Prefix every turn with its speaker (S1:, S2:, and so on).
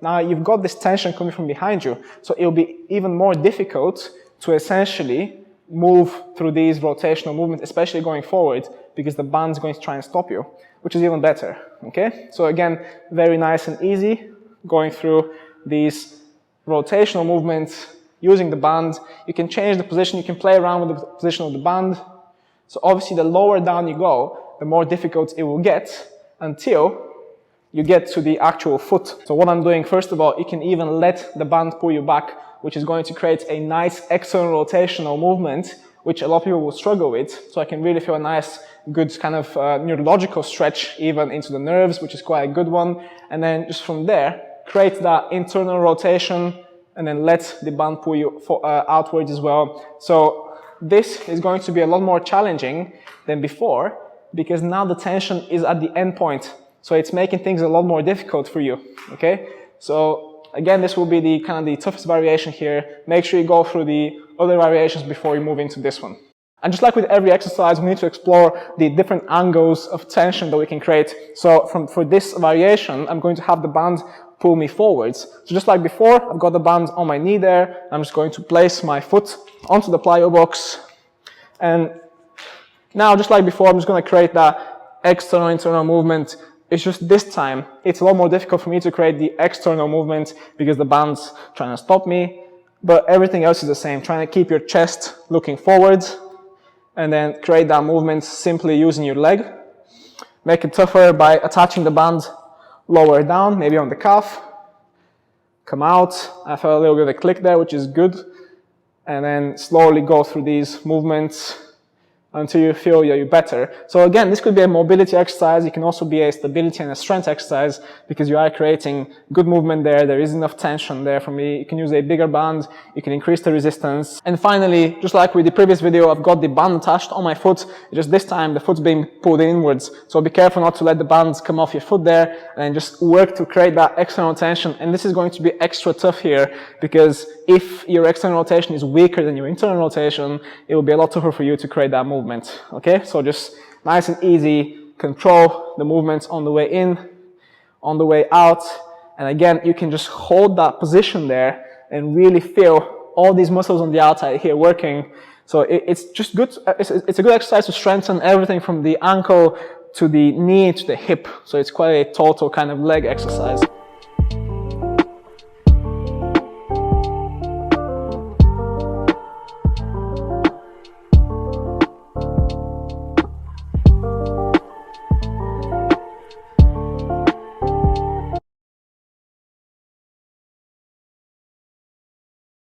S1: Now you've got this tension coming from behind you, so it'll be even more difficult to essentially move through these rotational movements, especially going forward, because the band's going to try and stop you, which is even better, okay? So again, very nice and easy, going through these rotational movements, using the band. You can change the position, you can play around with the position of the band. So obviously the lower down you go, the more difficult it will get until you get to the actual foot. So what I'm doing, first of all, you can even let the band pull you back, which is going to create a nice external rotational movement, which a lot of people will struggle with. So I can really feel a nice, good kind of neurological stretch even into the nerves, which is quite a good one. And then just from there, create that internal rotation and then let the band pull you outwards as well. So this is going to be a lot more challenging than before because now the tension is at the end point. So it's making things a lot more difficult for you, okay? So again, this will be the kind of the toughest variation here. Make sure you go through the other variations before you move into this one. And just like with every exercise, we need to explore the different angles of tension that we can create. So for this variation, I'm going to have the band pull me forwards. So just like before, I've got the band on my knee there. I'm just going to place my foot onto the plyo box. And now, just like before, I'm just going to create that external, internal movement. It's just this time, it's a lot more difficult for me to create the external movement because the band's trying to stop me. But everything else is the same. Trying to keep your chest looking forwards and then create that movement simply using your leg. Make it tougher by attaching the band lower down, maybe on the calf. Come out. I felt a little bit of a click there, which is good. And then slowly go through these movements until you feel you're better. So again, this could be a mobility exercise. It can also be a stability and a strength exercise because you are creating good movement there. There is enough tension there for me. You can use a bigger band. You can increase the resistance. And finally, just like with the previous video, I've got the band attached on my foot. Just this time, the foot's being pulled inwards. So be careful not to let the bands come off your foot there and just work to create that external tension. And this is going to be extra tough here because if your external rotation is weaker than your internal rotation, it will be a lot tougher for you to create that movement. Okay, so just nice and easy, control the movements on the way in, on the way out, and again, you can just hold that position there and really feel all these muscles on the outside here working. So it's just good, it's a good exercise to strengthen everything from the ankle to the knee to the hip. So it's quite a total kind of leg exercise.